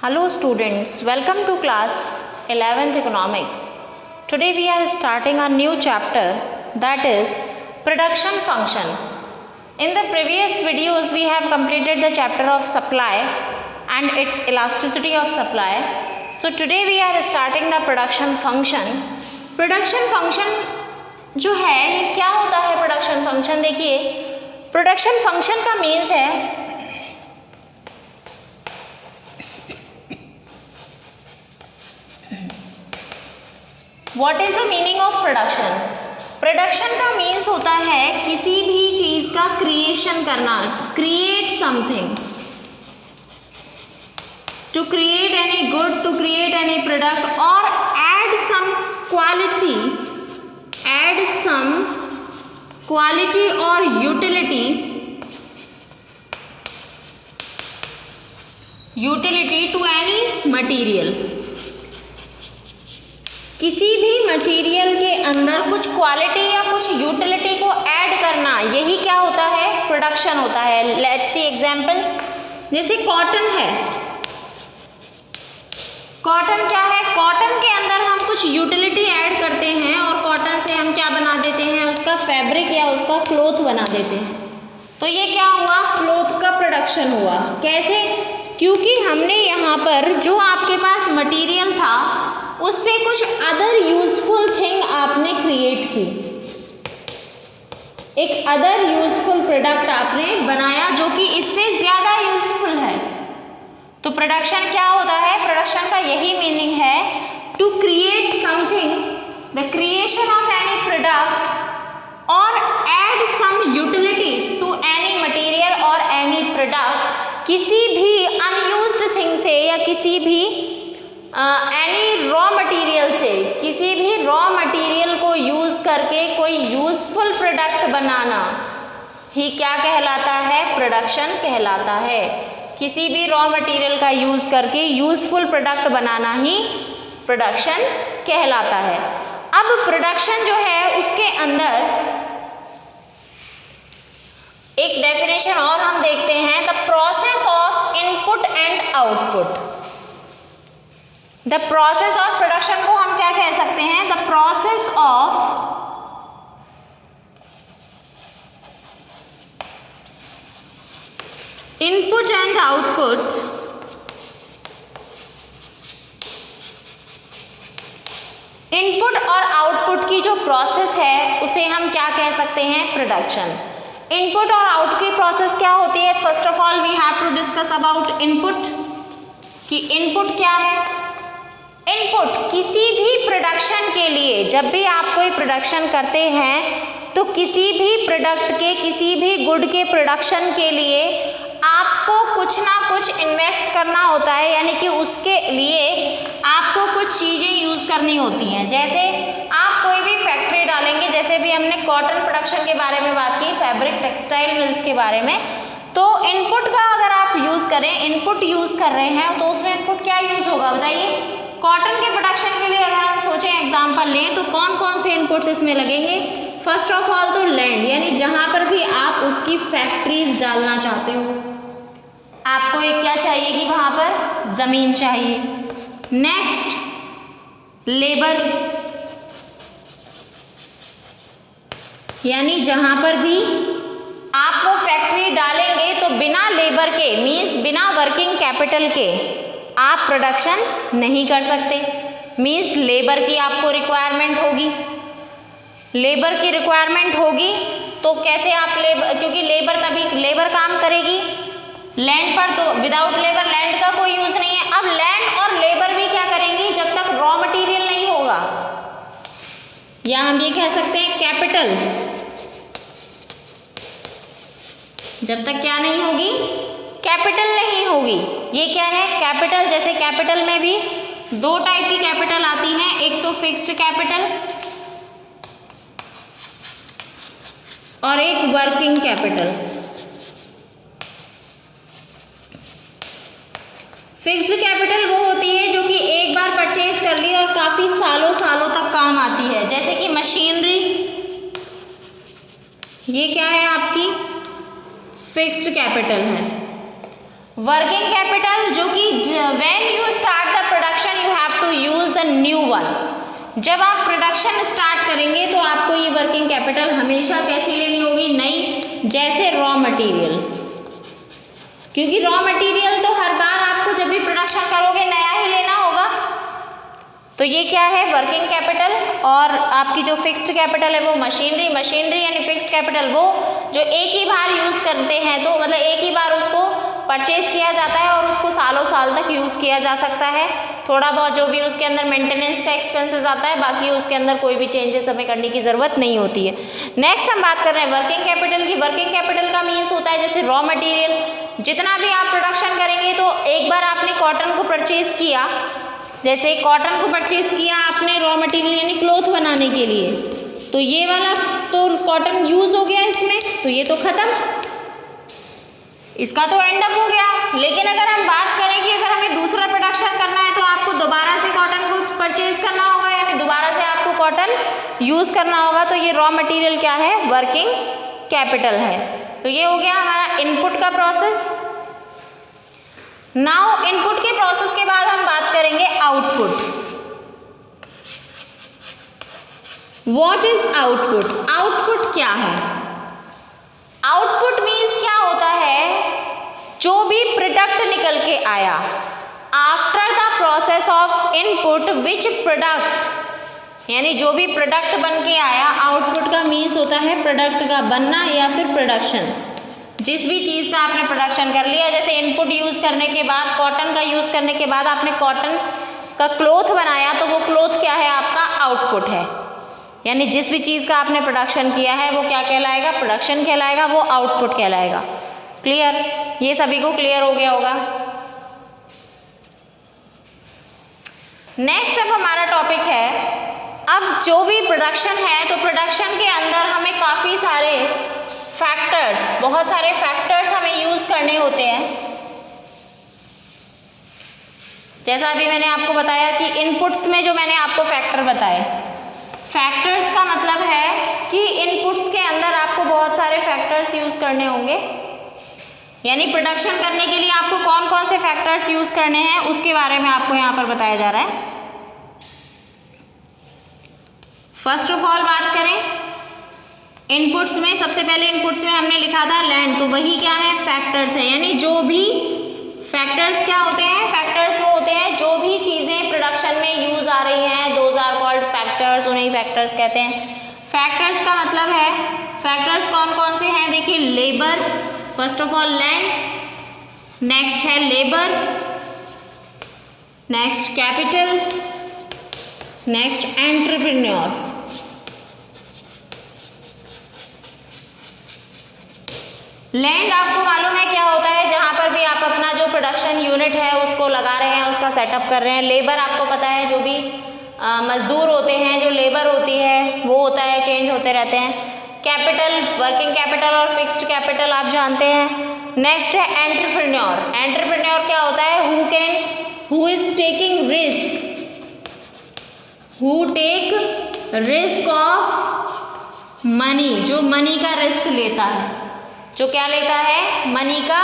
Hello students, welcome to class 11th Economics. Today we are starting a new chapter, that is production function. In the previous videos we have completed the chapter of supply and its elasticity of supply. So today we are starting the production function. Production function जो है ये क्या होता है production function? देखिए production function का means है what is the meaning of production? Production का मीन्स होता है किसी भी चीज का क्रिएशन करना, create something, to create any good, to create any product और एड सम क्वालिटी और यूटिलिटी टू एनी मटीरियल। किसी भी मटेरियल के अंदर कुछ क्वालिटी या कुछ यूटिलिटी को ऐड करना, यही क्या होता है? प्रोडक्शन होता है। लेट्स सी एग्जांपल, जैसे कॉटन है। कॉटन क्या है? कॉटन के अंदर हम कुछ यूटिलिटी ऐड करते हैं और कॉटन से हम क्या बना देते हैं? उसका फैब्रिक या उसका क्लॉथ बना देते हैं। तो ये क्या हुआ? क्लॉथ का प्रोडक्शन हुआ। कैसे? क्योंकि हमने यहाँ पर जो आपके पास मटेरियल था उससे कुछ अदर यूजफुल थिंग आपने क्रिएट की, एक अदर यूजफुल प्रोडक्ट आपने बनाया जो कि इससे ज्यादा यूजफुल है। तो प्रोडक्शन क्या होता है? प्रोडक्शन का यही मीनिंग है, to create something, the creation of any product और add some utility to any material और एनी प्रोडक्ट। किसी भी अनयूज्ड थिंग से या किसी भी एनी रॉ मटेरियल से, किसी भी रॉ मटेरियल को यूज करके कोई यूजफुल प्रोडक्ट बनाना ही क्या कहलाता है? प्रोडक्शन कहलाता है। किसी भी रॉ मटेरियल का यूज करके यूजफुल प्रोडक्ट बनाना ही प्रोडक्शन कहलाता है। अब प्रोडक्शन जो है उसके अंदर एक डेफिनेशन और हम देखते हैं, the process of input and output. The process of production को हम क्या कह सकते हैं? The process of input and output input और आउटपुट की जो प्रोसेस है उसे हम क्या कह सकते हैं? प्रोडक्शन। इनपुट और आउटपुट की प्रोसेस क्या होती है? First of all we have to discuss about input, कि इनपुट क्या है। इनपुट किसी भी प्रोडक्शन के लिए, जब भी आप कोई प्रोडक्शन करते हैं तो किसी भी प्रोडक्ट के, किसी भी गुड के प्रोडक्शन के लिए आपको कुछ ना कुछ इन्वेस्ट करना होता है, यानी कि उसके लिए आपको कुछ चीज़ें यूज़ करनी होती हैं। जैसे आप कोई भी फैक्ट्री डालेंगे, जैसे भी हमने कॉटन प्रोडक्शन के बारे में बात की, फैब्रिक टेक्सटाइल मिल्स के बारे में, तो इनपुट का अगर आप यूज़ करें, इनपुट यूज़ कर रहे हैं तो उसमें इनपुट क्या यूज़ होगा बताइए? कॉटन के प्रोडक्शन के लिए अगर हम सोचें एग्जांपल लें तो कौन कौन से इनपुट्स इसमें लगेंगे? फर्स्ट ऑफ ऑल तो लैंड, यानी जहाँ पर भी आप उसकी फैक्ट्रीज डालना चाहते हो आपको एक क्या चाहिएगी? वहाँ पर ज़मीन चाहिए। नेक्स्ट लेबर, यानी जहाँ पर भी आप वो फैक्ट्री डालेंगे तो बिना लेबर के, मीन्स बिना वर्किंग कैपिटल के आप प्रोडक्शन नहीं कर सकते। मीन्स लेबर की आपको रिक्वायरमेंट होगी। लेबर की रिक्वायरमेंट होगी तो कैसे आप क्योंकि लेबर काम करेगी लैंड पर, तो विदाउट लेबर लैंड ka कोई यूज नहीं है। अब लैंड और लेबर भी क्या करेंगी? जब तक रॉ मटेरियल नहीं होगा, या हम ये कह सकते हैं कैपिटल, जब तक क्या नहीं होगी? कैपिटल नहीं होगी। ये क्या है? कैपिटल। जैसे कैपिटल में भी दो टाइप की कैपिटल आती हैं, एक तो फिक्स्ड कैपिटल और एक वर्किंग कैपिटल। फिक्स्ड कैपिटल वो होती है जो कि एक बार परचेज कर ली और काफी सालों तक काम आती है, जैसे कि मशीनरी, ये क्या है? आपकी फिक्स्ड कैपिटल है। वर्किंग कैपिटल जो कि when you start the production you have to use the new one. जब आप प्रोडक्शन स्टार्ट करेंगे तो आपको ये वर्किंग कैपिटल हमेशा कैसी लेनी होगी, नई, जैसे रॉ मटेरियल, क्योंकि रॉ मटेरियल तो हर बार आपको जब भी प्रोडक्शन करोगे नया ही लेना होगा। तो ये क्या है, वर्किंग कैपिटल। और आपकी जो फिक्स्ड कैपिटल है वो मशीनरी, मशीनरी यानी फिक्स्ड कैपिटल वो जो एक ही बार यूज़ करते हैं, तो मतलब एक ही बार उसको परचेज किया जाता है और उसको सालों साल तक यूज़ किया जा सकता है। थोड़ा बहुत जो भी उसके अंदर मेंटेनेंस का एक्सपेंसेस आता है, बाकी उसके अंदर कोई भी चेंजेस हमें करने की ज़रूरत नहीं होती है। नेक्स्ट हम बात कर रहे हैं वर्किंग कैपिटल की। वर्किंग कैपिटल का मीन्स होता है जैसे रॉ मटेरियल, जितना भी आप प्रोडक्शन करेंगे तो एक बार आपने कॉटन को परचेज किया, जैसे कॉटन को परचेज किया आपने रॉ मटेरियल यानी क्लॉथ बनाने के लिए, तो ये वाला तो कॉटन यूज़ हो गया इसमें, तो ये तो ख़त्म, इसका तो एंड अप हो गया। लेकिन अगर हम बात करें कि अगर हमें दूसरा प्रोडक्शन करना है तो आपको दोबारा से कॉटन को परचेज करना होगा, यानी दोबारा से आपको कॉटन यूज़ करना होगा, तो ये रॉ मटेरियल क्या है, वर्किंग कैपिटल है। तो ये हो गया हमारा इनपुट का प्रोसेस। नाउ इनपुट के प्रोसेस के बाद हम बात करेंगे output. What is output? Output क्या है? आउटपुट मीन्स क्या होता है, जो भी प्रोडक्ट निकल के आया after the process of input which product, यानी जो भी प्रोडक्ट बन के आया, आउटपुट का मीन्स होता है प्रोडक्ट का बनना या फिर प्रोडक्शन। जिस भी चीज़ का आपने प्रोडक्शन कर लिया, जैसे इनपुट यूज़ करने के बाद, कॉटन का यूज़ करने के बाद आपने कॉटन का क्लॉथ बनाया, तो वो क्लॉथ क्या है, आपका आउटपुट है। यानी जिस भी चीज़ का आपने प्रोडक्शन किया है वो क्या कहलाएगा, प्रोडक्शन कहलाएगा, वो आउटपुट कहलाएगा। क्लियर? ये सभी को क्लियर हो गया होगा। नेक्स्ट अब हमारा टॉपिक है, अब जो भी प्रोडक्शन है तो प्रोडक्शन के अंदर हमें काफ़ी सारे फैक्टर्स, बहुत सारे फैक्टर्स हमें यूज़ करने होते हैं। जैसा अभी मैंने आपको बताया कि इनपुट्स में जो मैंने आपको फैक्टर बताए, फैक्टर्स का मतलब है कि इनपुट्स के अंदर आपको बहुत सारे फैक्टर्स यूज़ करने होंगे, यानी प्रोडक्शन करने के लिए आपको कौन कौन से फैक्टर्स यूज़ करने हैं उसके बारे में आपको यहाँ पर बताया जा रहा है। फर्स्ट ऑफ ऑल बात करें इनपुट्स में, सबसे पहले इनपुट्स में हमने लिखा था लैंड, तो वही क्या है, फैक्टर्स है। यानी जो भी फैक्टर्स क्या होते हैं, फैक्टर्स वो होते हैं जो भी चीज़ें प्रोडक्शन में यूज़ आ रही हैं, दोज आर कॉल्ड फैक्टर्स, उन्हें फैक्टर्स कहते हैं। फैक्टर्स का मतलब है, फैक्टर्स कौन कौन से हैं, देखिए labour, first of all land, next है labour, next capital, next entrepreneur. Land आपको मालूम है क्या होता है, जहाँ पर भी आप अपना जो प्रोडक्शन यूनिट है उसको लगा रहे हैं, उसका सेटअप कर रहे हैं। लेबर आपको पता है, जो भी मजदूर होते हैं, जो लेबर होती है वो होता है, चेंज होते रहते हैं। कैपिटल, वर्किंग कैपिटल और फिक्स्ड कैपिटल आप जानते हैं। नेक्स्ट है एंटरप्रेन्योर। एंटरप्रेन्योर क्या होता है, who is taking risk, who take risk of money, जो मनी का रिस्क लेता है, जो क्या लेता है, मनी का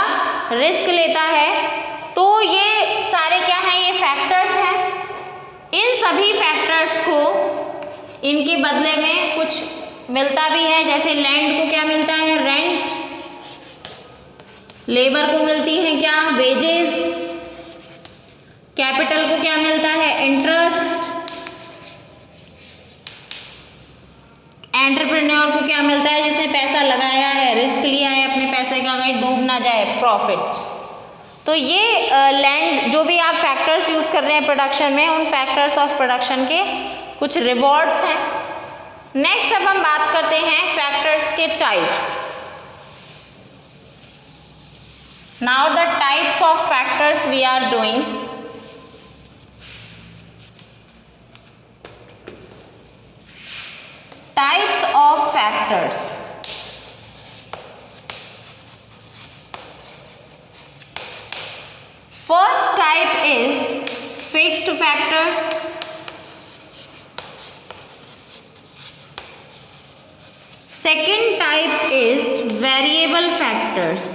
रिस्क लेता है। तो ये सारे क्या हैं, ये फैक्टर्स हैं। इन सभी फैक्टर्स को इनके बदले में कुछ मिलता भी है, जैसे लैंड को क्या मिलता है, रेंट, लेबर को मिलती है क्या, वेजेस, कैपिटल को क्या मिलता है, इंटरेस्ट, एंटरप्रेन्योर को क्या मिलता है, जिसने पैसा लगाया है, रिस्क लिया है, अपने पैसे का कहीं डूब ना जाए, प्रॉफिट। तो ये लैंड, जो भी आप फैक्टर्स यूज़ कर रहे हैं प्रोडक्शन में, उन फैक्टर्स ऑफ प्रोडक्शन के कुछ रिवॉर्ड्स हैं। नेक्स्ट अब हम बात करते हैं फैक्टर्स के types. Now the types of factors we are doing. Types of factors. First type is fixed factors. Second type is variable factors.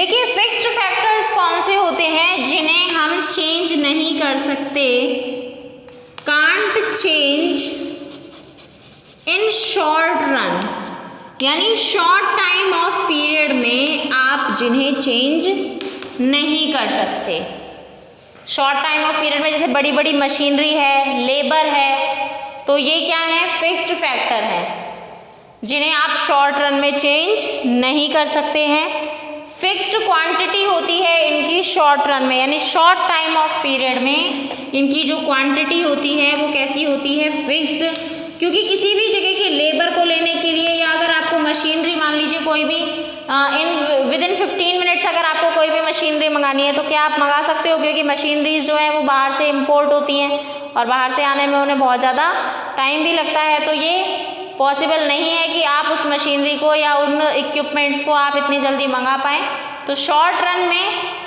देखिए फिक्स्ड फैक्टर्स कौन से होते हैं जिन्हें हम चेंज नहीं कर सकते, can't change in short run, यानी शॉर्ट टाइम ऑफ पीरियड में आप जिन्हें चेंज नहीं कर सकते। शॉर्ट टाइम ऑफ पीरियड में जैसे बड़ी बड़ी मशीनरी है, लेबर है, तो ये क्या है, फिक्स्ड फैक्टर है जिन्हें आप शॉर्ट रन में चेंज नहीं कर सकते हैं। फिक्स्ड क्वांटिटी होती है इनकी शॉर्ट रन में, यानी शॉर्ट टाइम ऑफ पीरियड में इनकी जो क्वांटिटी होती है वो कैसी होती है, फिक्स्ड। क्योंकि किसी भी जगह के लेबर को लेने के लिए या अगर आपको मशीनरी मान लीजिए कोई भी विदिन 15 मिनट्स अगर आपको कोई भी मशीनरी मंगानी है तो क्या आप मंगा सकते हो, क्योंकि मशीनरीज जो है वो बाहर से इम्पोर्ट होती हैं और बाहर से आने में उन्हें बहुत ज़्यादा टाइम भी लगता है। तो ये पॉसिबल नहीं है कि आप उस मशीनरी को या उन इक्विपमेंट्स को आप इतनी जल्दी मंगा पाएँ। तो शॉर्ट रन में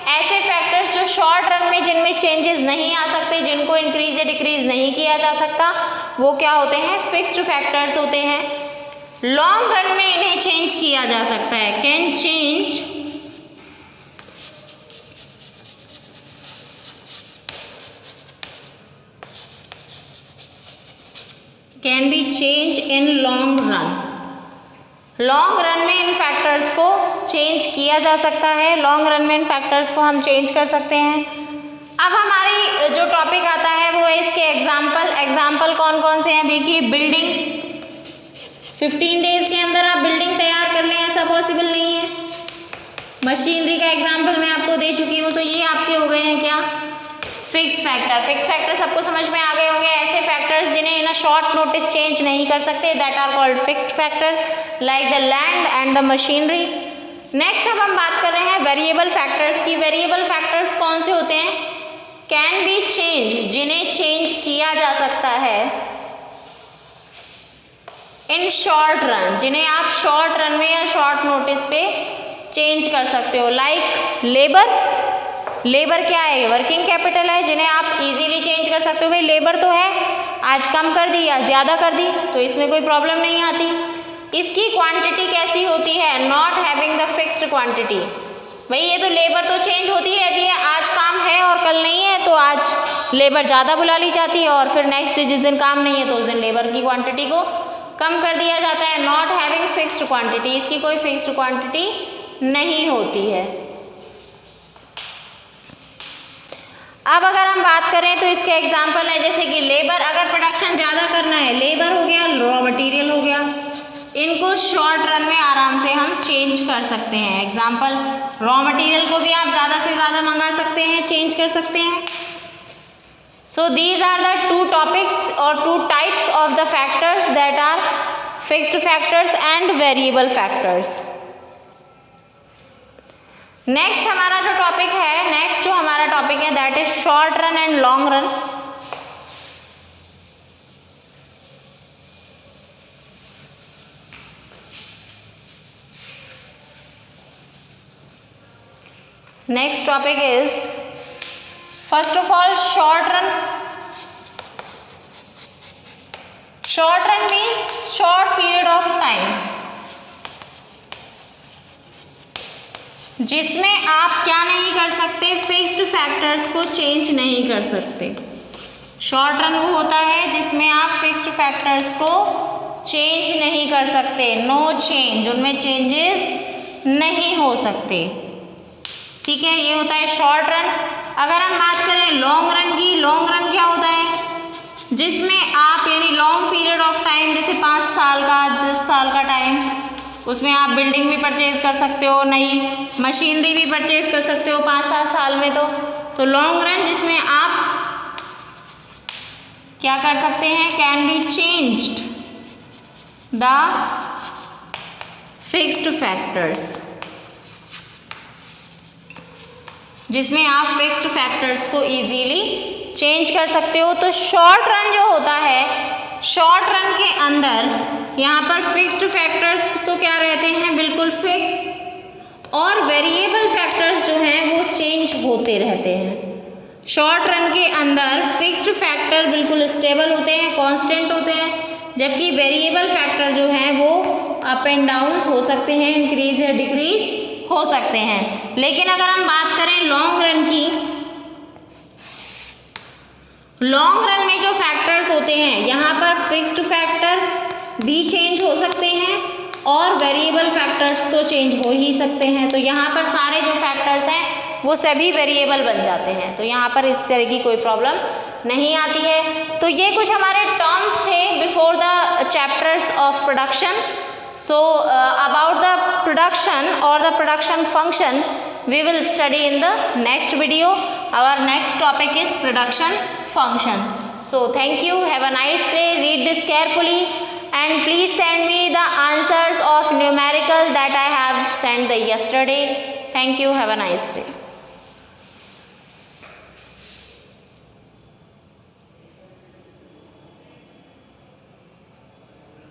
ऐसे फैक्टर्स जो शॉर्ट रन में जिनमें चेंजेस नहीं आ सकते, जिनको इंक्रीज या डिक्रीज नहीं किया जा सकता, वो क्या होते हैं, फिक्स्ड फैक्टर्स होते हैं। लॉन्ग रन में इन्हें चेंज किया जा सकता है, can change can be change in long run. Long run में इन फैक्टर्स को चेंज किया जा सकता है, लॉन्ग रन में इन फैक्टर्स को हम चेंज कर सकते हैं। अब हमारी जो टॉपिक आता है वो है इसके एग्जाम्पल कौन कौन से हैं। देखिए बिल्डिंग, 15 डेज के अंदर आप बिल्डिंग तैयार कर लें ऐसा पॉसिबल नहीं है। मशीनरी का एग्जाम्पल मैं आपको दे चुकी हूँ, तो ये आपके हो गए हैं क्या, फिक्स फैक्टर सबको समझ में आ गए होंगे। ऐसे फैक्टर्स जिन्हें in a short notice change नहीं कर सकते, that are called fixed factor, like the land and the machinery. Next अब हम बात कर रहे हैं वेरिएबल फैक्टर्स की। वेरिएबल फैक्टर्स कौन से होते हैं, कैन बी चेंज, जिन्हें चेंज किया जा सकता है, इन शॉर्ट रन, जिन्हें आप शॉर्ट रन में या शॉर्ट नोटिस पे चेंज कर सकते हो। लाइक लेबर क्या है, वर्किंग कैपिटल है, जिन्हें आप इजीली चेंज कर सकते हो। भाई लेबर तो है, आज कम कर दी या ज़्यादा कर दी तो इसमें कोई प्रॉब्लम नहीं आती। इसकी क्वांटिटी कैसी होती है, not having the fixed quantity. भाई ये तो लेबर तो चेंज होती रहती है, आज काम है और कल नहीं है तो आज लेबर ज़्यादा बुला ली जाती है और फिर नेक्स्ट जिस दिन काम नहीं है तो उस दिन लेबर की क्वांटिटी को कम कर दिया जाता है। नॉट हैविंग फिक्स्ड क्वांटिटी, इसकी कोई फिक्स्ड क्वांटिटी नहीं होती है। अब अगर हम बात करें तो इसके एग्जाम्पल है जैसे कि लेबर, अगर प्रोडक्शन ज़्यादा करना है, लेबर हो गया, रॉ मटेरियल हो गया, इनको शॉर्ट रन में आराम से हम चेंज कर सकते हैं। एग्जाम्पल, रॉ मटेरियल को भी आप ज़्यादा से ज़्यादा मंगा सकते हैं, चेंज कर सकते हैं। So these are the 2 topics और 2 types of the factors that are fixed factors and variable factors. Next हमारा जो टॉपिक है that is short run and long run. Next topic is first of all short run. Short run means short period of time, जिसमें आप क्या नहीं कर सकते, fixed factors को चेंज नहीं कर सकते। शॉर्ट रन वो होता है जिसमें आप फिक्स्ड फैक्टर्स को चेंज नहीं कर सकते, नो चेंज, उनमें चेंजेस नहीं हो सकते। ठीक है, ये होता है शॉर्ट रन। अगर हम बात करें लॉन्ग रन की, लॉन्ग रन क्या होता है, जिसमें आप यानी लॉन्ग पीरियड ऑफ टाइम, जैसे 5 साल का 10 साल का टाइम, उसमें आप बिल्डिंग भी परचेज कर सकते हो, नई मशीनरी भी परचेज कर सकते हो 5-7 साल में। तो लॉन्ग रन जिसमें आप क्या कर सकते हैं, can be changed the fixed factors, जिसमें आप फिक्स्ड फैक्टर्स को इजीली चेंज कर सकते हो। तो शॉर्ट रन जो होता है, शॉर्ट रन के अंदर यहाँ पर फिक्स्ड फैक्टर्स तो क्या रहते हैं, बिल्कुल फिक्स, और वेरिएबल फैक्टर्स जो हैं वो चेंज होते रहते हैं। शॉर्ट रन के अंदर फिक्स्ड फैक्टर बिल्कुल स्टेबल होते हैं, कांस्टेंट होते हैं, जबकि वेरिएबल फैक्टर जो हैं वो अप एंड डाउन्स हो सकते हैं, इंक्रीज या डिक्रीज हो सकते हैं। लेकिन अगर हम बात करें लॉन्ग रन की, लॉन्ग रन में जो फैक्टर्स होते हैं यहाँ पर फिक्स्ड फैक्टर भी चेंज हो सकते हैं और वेरिएबल फैक्टर्स तो चेंज हो ही सकते हैं। तो यहाँ पर सारे जो फैक्टर्स हैं वो सभी वेरिएबल बन जाते हैं, तो यहाँ पर इस तरह की कोई प्रॉब्लम नहीं आती है। तो ये कुछ हमारे टर्म्स थे before the chapters of production. So about the production or the production function we will study in the next video. Our next topic is production function. So thank you, have a nice day, read this carefully and please send me the answers of numerical that I have sent the yesterday. Thank you, have a nice day.